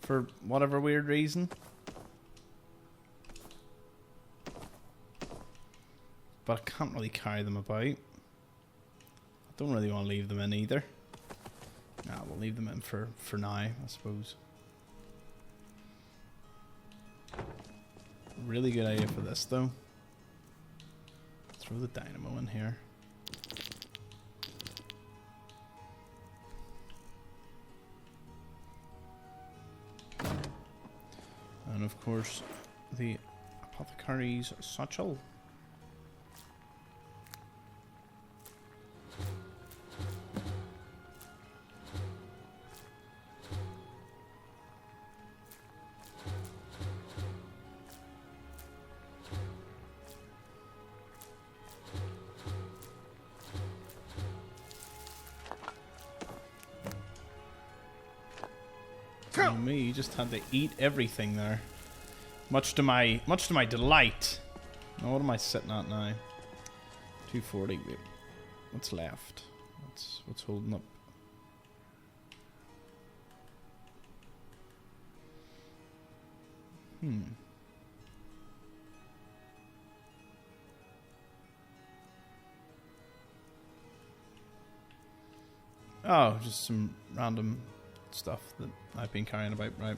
For whatever weird reason. But I can't really carry them about. I don't really want to leave them in either. Nah, we'll leave them in for now, I suppose. Really good idea for this, though. Throw the dynamo in here. And of course, the apothecary's satchel. Me, you just had to eat everything there. Much to my delight. Now, what am I sitting at now? 240. Wait, what's left? What's holding up? Oh, just some random stuff that I've been carrying about, right?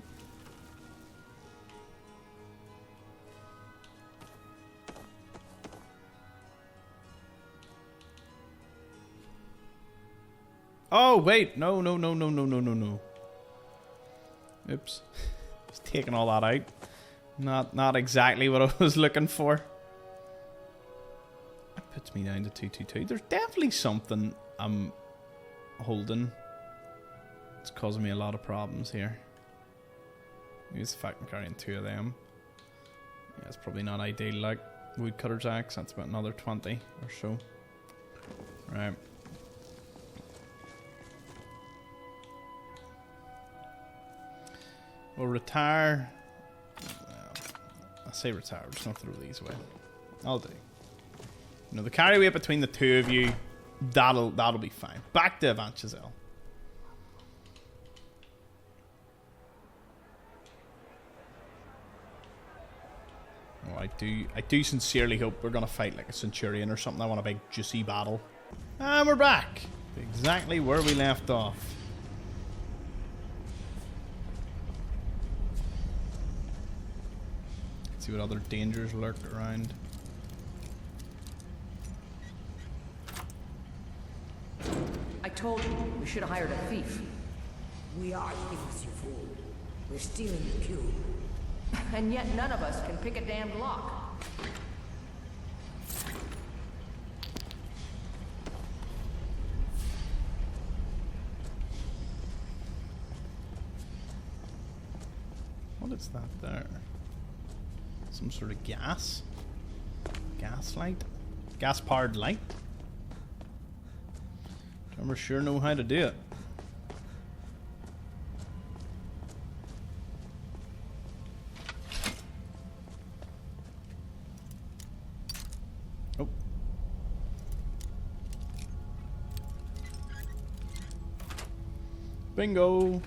Oh, wait. No. Oops. Just taking all that out. Not exactly what I was looking for. That puts me down to 222. There's definitely something I'm holding. It's causing me a lot of problems here. Maybe it's the fact I'm carrying 2 of them. Yeah, it's probably not ideal. Like, woodcutter's axe, that's about another 20 or so. Right. We'll retire. I say retire, we're just gonna throw these away. I'll do. You know, the carry weight between the two of you, that'll be fine. Back to Avanchnzel. Oh, I do sincerely hope we're gonna fight like a centurion or something. I want a big juicy battle. And we're back. Exactly where we left off. See what other dangers lurk around. I told you, we should have hired a thief. We are thieves, you fool. We're stealing the cube. And yet none of us can pick a damned lock. What is that there? Some sort of gas? Gas light? Gas powered light? Drummer sure know how to do it. Oh. Bingo!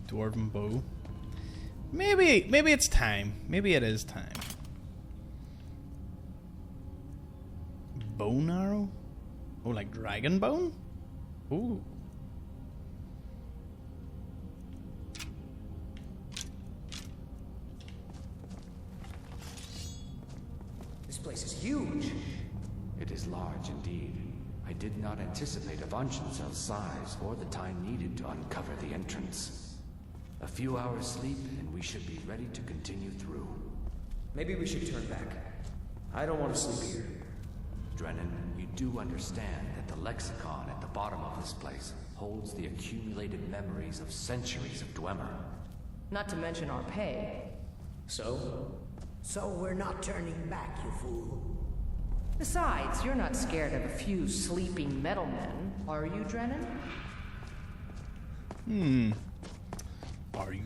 Dwarven bow. Maybe it's time. Maybe it is time. Bone arrow? Oh, like dragon bone? Ooh. This place is huge. It is large indeed. I did not anticipate Avanchnzel's size or the time needed to uncover the entrance. A few hours sleep, and we should be ready to continue through. Maybe we should turn back. I don't want to sleep here. Drennan, you do understand that the lexicon at the bottom of this place holds the accumulated memories of centuries of Dwemer. Not to mention our pay. So? So we're not turning back, you fool. Besides, you're not scared of a few sleeping metalmen, are you, Drennan? Are you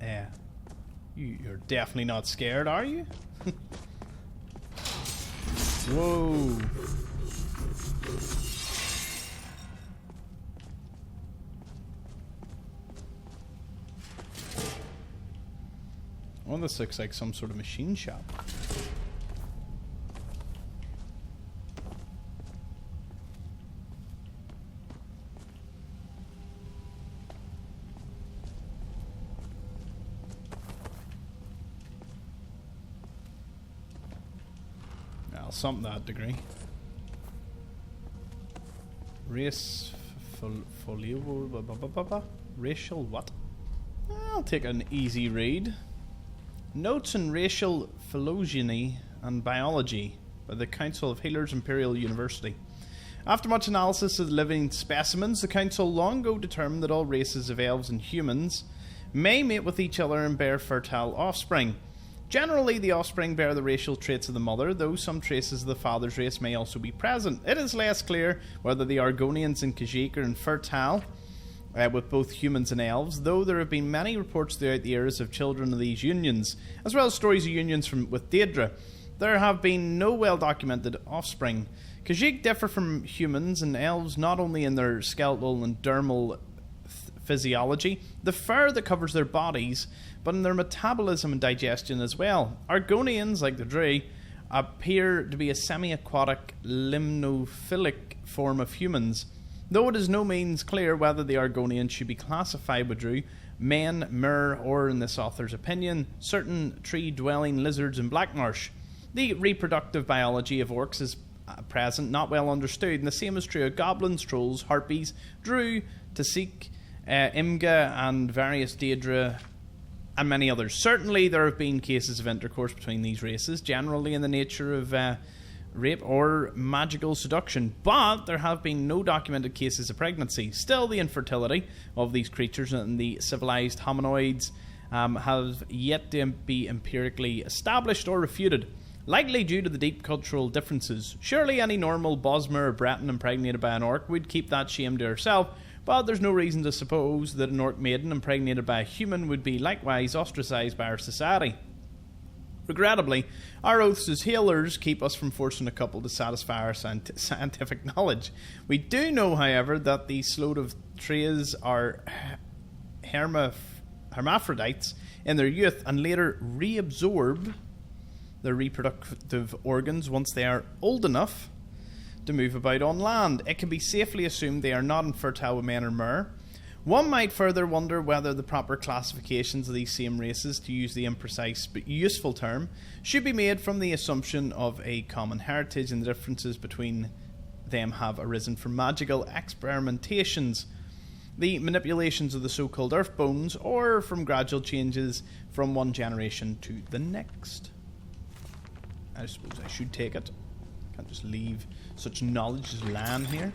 yeah. You're definitely not scared, are you? Whoa. Oh, this looks like some sort of machine shop. Something to that degree. Race folio, racial what? I'll take an easy read. Notes in Racial Phylogeny and Biology by the Council of Healers, Imperial University. After much analysis of the living specimens, the Council long ago determined that all races of elves and humans may mate with each other and bear fertile offspring. Generally, the offspring bear the racial traits of the mother, though some traces of the father's race may also be present. It is less clear whether the Argonians and Khajiit are infertile with both humans and elves, though there have been many reports throughout the eras of children of these unions, as well as stories of unions with Daedra. There have been no well-documented offspring. Khajiit differ from humans and elves not only in their skeletal and dermal physiology, the fur that covers their bodies, but in their metabolism and digestion as well. Argonians, like the Dree, appear to be a semi-aquatic limnophilic form of humans, though it is no means clear whether the Argonians should be classified with Dree, men, mer, or, in this author's opinion, certain tree-dwelling lizards in Blackmarsh. The reproductive biology of orcs is at present not well understood, and the same is true of goblins, trolls, harpies, Drew, Tasik, Imga, and various Daedra, and many others. Certainly there have been cases of intercourse between these races, generally in the nature of rape or magical seduction, but there have been no documented cases of pregnancy. Still, the infertility of these creatures and the civilized hominoids have yet to be empirically established or refuted, likely due to the deep cultural differences. Surely any normal Bosmer or Breton impregnated by an orc would keep that shame to herself, but there's no reason to suppose that an orc maiden impregnated by a human would be likewise ostracised by our society. Regrettably, our oaths as healers keep us from forcing a couple to satisfy our scientific knowledge. We do know, however, that the Sloat of Trees are hermaphrodites in their youth and later reabsorb their reproductive organs once they are old enough to move about on land. It can be safely assumed they are not infertile with men or mer. One might further wonder whether the proper classifications of these same races, to use the imprecise but useful term, should be made from the assumption of a common heritage, and the differences between them have arisen from magical experimentations, the manipulations of the so-called earth bones, or from gradual changes from one generation to the next. I suppose I should take it. Can't just leave such knowledge as land here.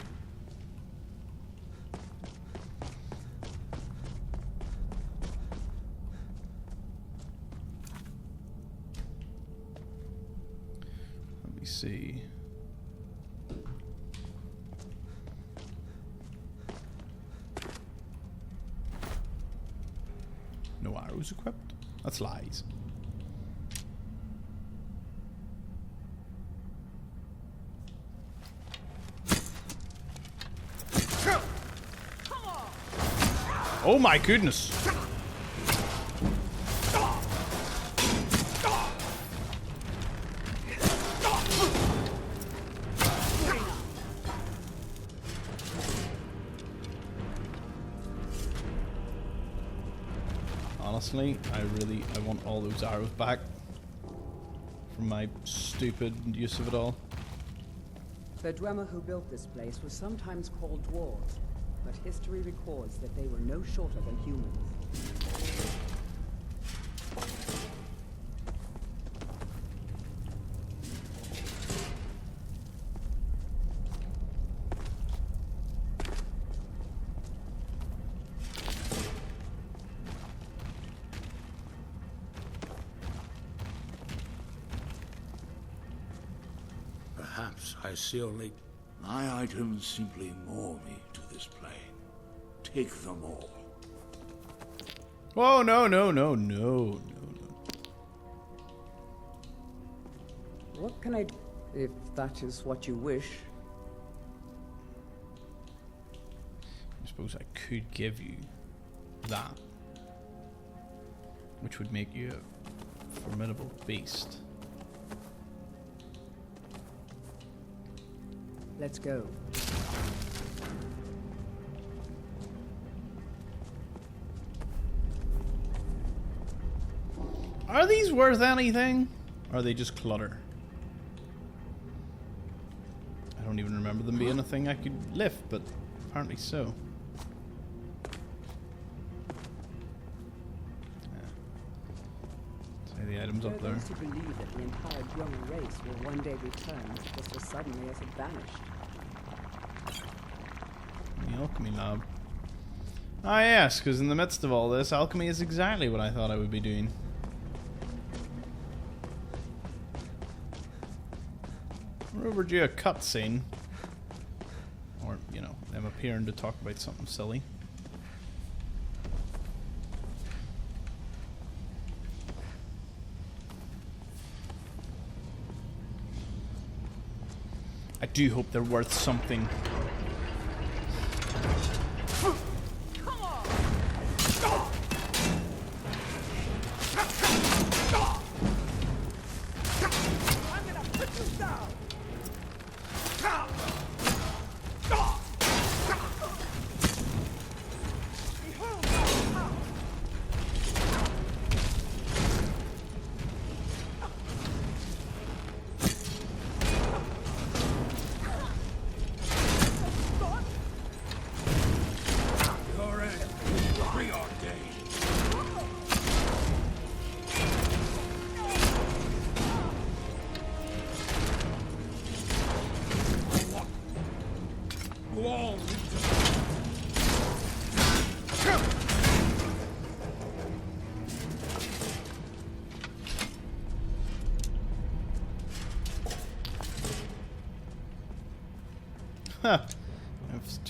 Let me see. No arrows equipped? That's lies. Oh my goodness. Honestly, I want all those arrows back from my stupid use of it all. The Dwemer who built this place was sometimes called dwarves, but history records that they were no shorter than humans. Perhaps I see only... My items simply moor me to this plane. Take them all. Oh, no, no, no, no, no, no. What can I do, if that is what you wish? I suppose I could give you that, which would make you a formidable beast. Let's go. Are these worth anything? Or are they just clutter? I don't even remember them being a thing I could lift, but apparently so. Say the items up there. There are those who believe that the entire Dwemer race will one day return just as suddenly as it vanished. The alchemy lab. Ah yes, because in the midst of all this, alchemy is exactly what I thought I would be doing. We're overdue a cutscene. Or, you know, them appearing to talk about something silly. I do hope they're worth something. Come on!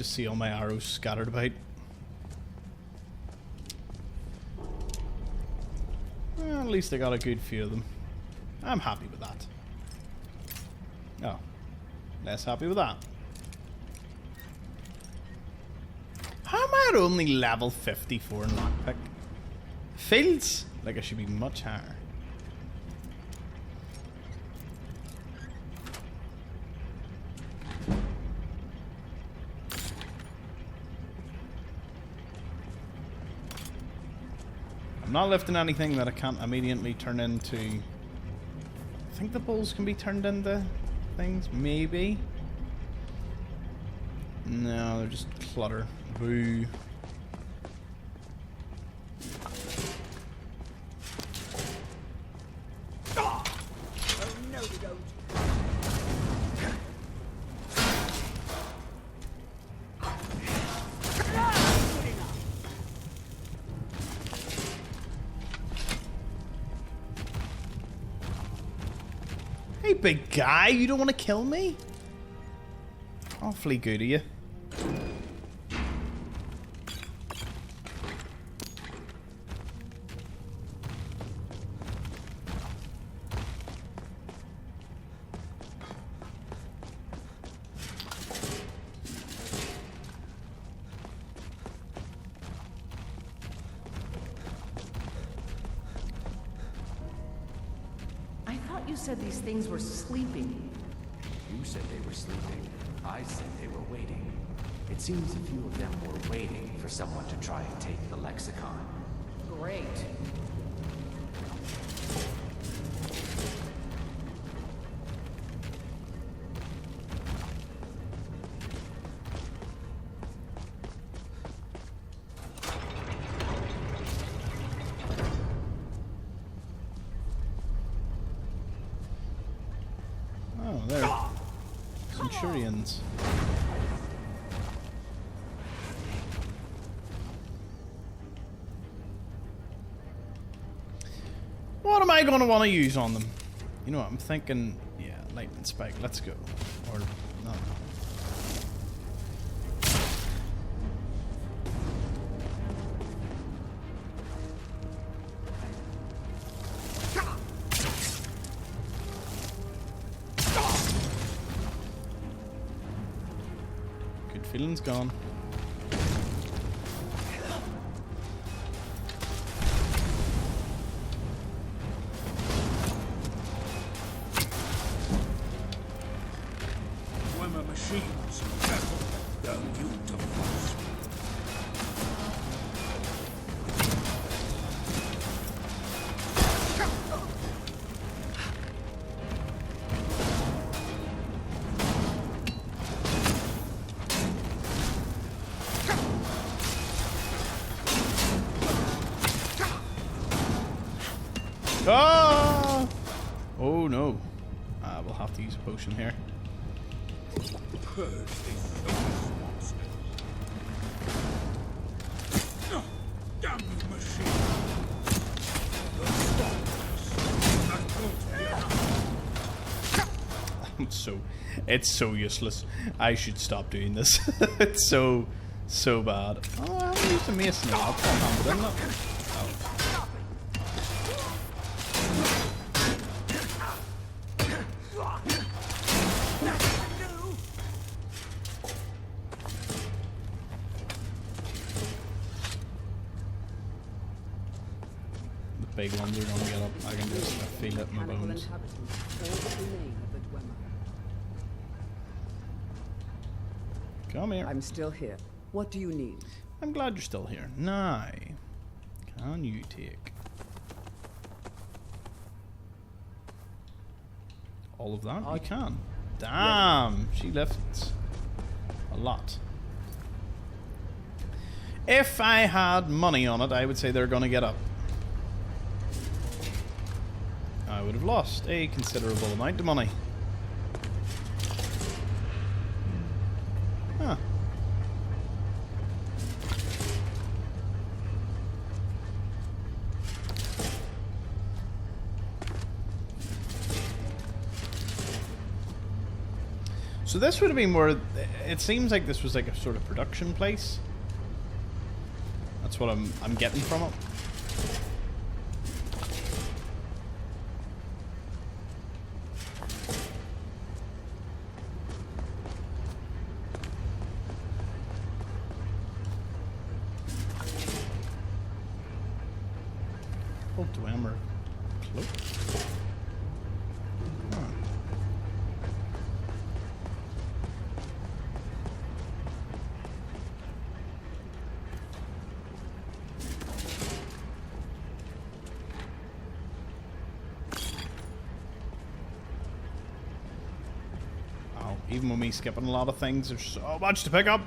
Just see all my arrows scattered about. Well, at least I got a good few of them. I'm happy with that. Oh. Less happy with that. How am I at only level 54 in lockpick? Feels like I should be much higher. I'm not lifting anything that I can't immediately turn into. I think the bulls can be turned into things, maybe. No, they're just clutter. Boo. Oh no, you don't. Hey, big guy, you don't want to kill me? Awfully good of you. I thought you said these things were sleeping. You said they were sleeping. I said they were waiting. It seems a few of them were waiting for someone to try and take the lexicon. Great. Oh, there. Centurions. What am I going to want to use on them? You know what, I'm thinking, yeah, lightning spike, let's go. Or, no. Good feeling's gone. Swimmer machines, they're beautiful. Ah! Oh no. We'll have to use a potion here. Damn you, machine! It's so useless. I should stop doing this. It's so bad. Oh, I haven't used a mace now. I'll call hand it in. Look. Oh. The big ones are gonna get up. I can just feel it in my bones. Come here. I'm still here. What do you need? I'm glad you're still here. Now, can you take all of that? You can. Damn, she lifts a lot. If I had money on it, I would say they're gonna get up. I would have lost a considerable amount of money. Huh. So this would have been more... It seems like this was like a sort of production place. That's what I'm getting from it. Hold to hammer. Cloak. Even with me skipping a lot of things, there's so much to pick up.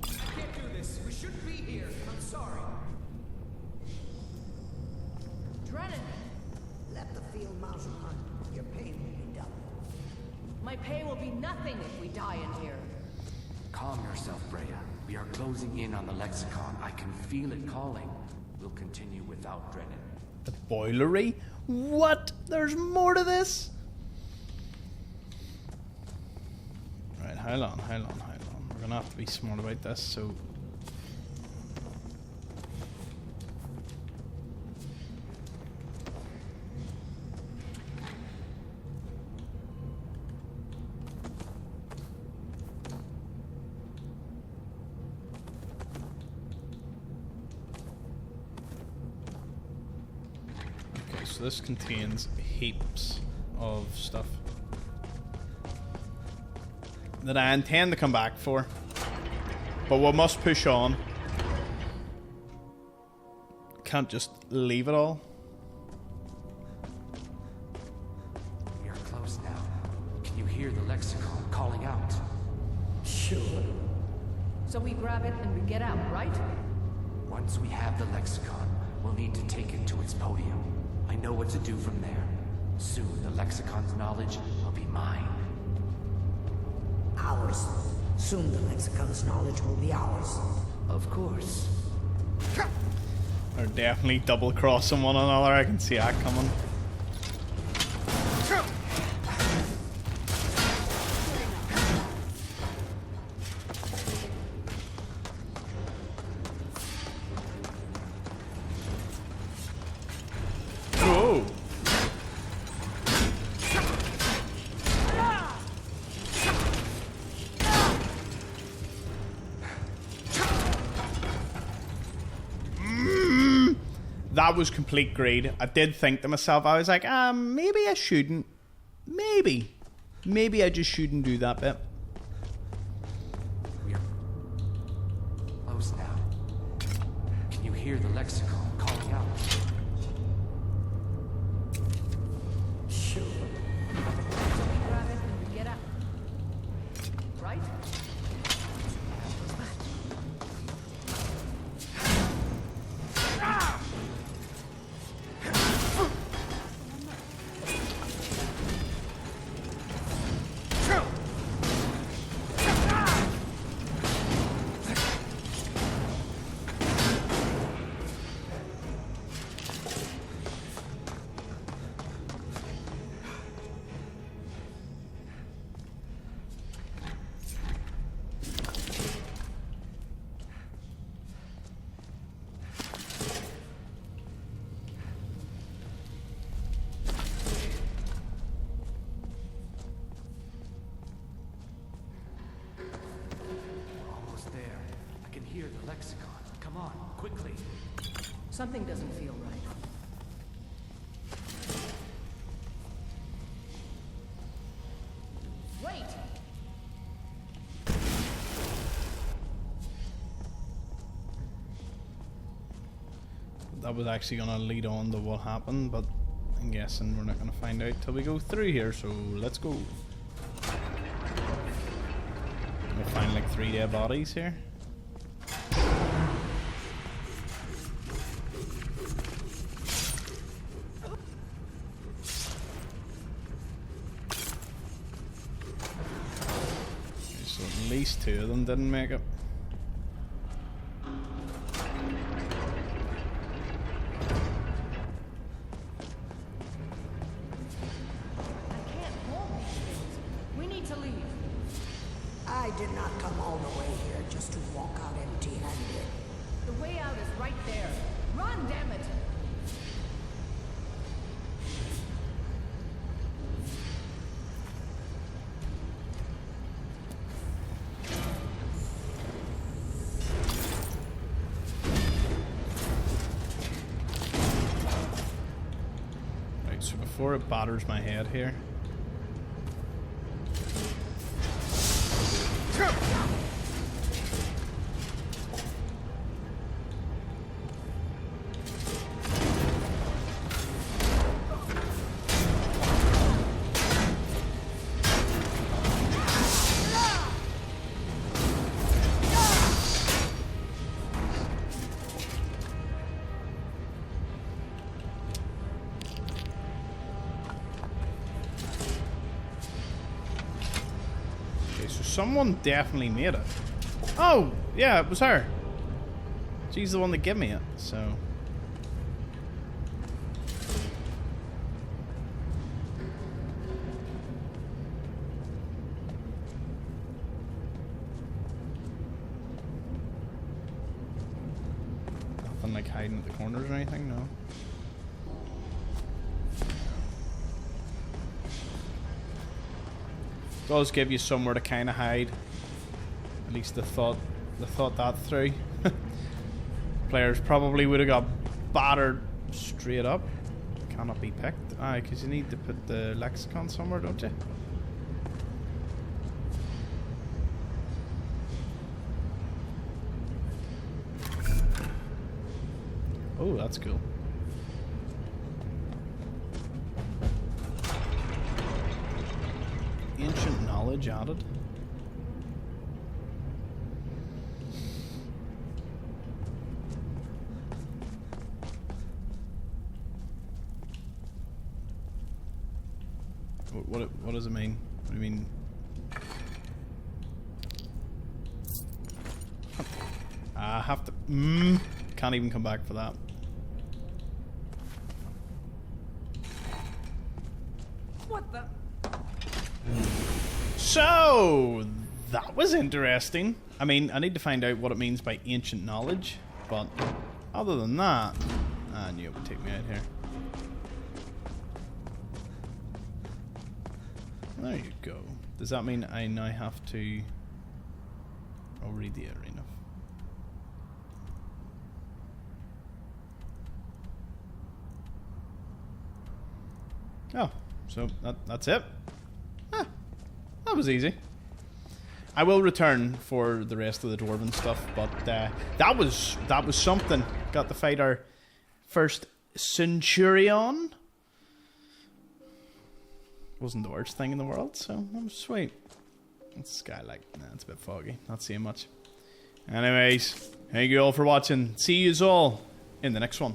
I can't do this. We shouldn't be here. I'm sorry. Drennan! Let the field mouse run. Your pain will be double. My pay will be nothing if we die in here. Calm yourself, Brea. We are closing in on the Lexicon. I can feel it calling. We'll continue without Drennan. The boilery? What? There's more to this? Right, hold on. We're gonna have to be smart about this, so... So this contains heaps of stuff that I intend to come back for, but we must push on. Can't just leave it all. We are close now. Can you hear the Lexicon calling out? Sure. So we grab it and we get out, right? Once we have the Lexicon, we'll need to take it to its podium. I know what to do from there. Soon, the Lexicon's knowledge will be mine. Ours. Soon the Lexicon's knowledge will be ours. Of course. They're definitely double-crossing one another. I can see that coming. That was complete greed. I did think to myself, I was like, maybe I shouldn't. Maybe I just shouldn't do that bit. We're close now. Can you hear the Lexicon calling out? Sure. So we grab it and we get out. Right? Hear the Lexicon. Come on, quickly. Something doesn't feel right. Wait! That was actually going to lead on to what happened, but I'm guessing we're not going to find out till we go through here, so let's go. We'll find like 3 dead bodies here. least 2 of them didn't make it. We need to leave. I did not come all the way here just to walk out empty-handed. The way out is right there. Run, damn it! Right, so before it batters my head here. Someone definitely made it. Oh, yeah, it was her. She's the one that gave me it, so. Nothing like hiding at the corners or anything, no. Does give you somewhere to kind of hide. At least they thought that through. Players probably would have got battered straight up. Cannot be picked. Aye, because you need to put the lexicon somewhere, don't you? Oh, that's cool. Ancient knowledge added. What does it mean? What do you mean? I have to. Can't even come back for that. What the? So that was interesting. I mean, I need to find out what it means by ancient knowledge, but other than that, I knew it would take me out here. There you go. Does that mean I now have to read the arena? Oh, so that's it. That was easy. I will return for the rest of the dwarven stuff, but that was something. Got to fight our first centurion. Wasn't the worst thing in the world, so that was sweet. It's skylight. Nah, it's a bit foggy. Not seeing much. Anyways, thank you all for watching. See you all in the next one.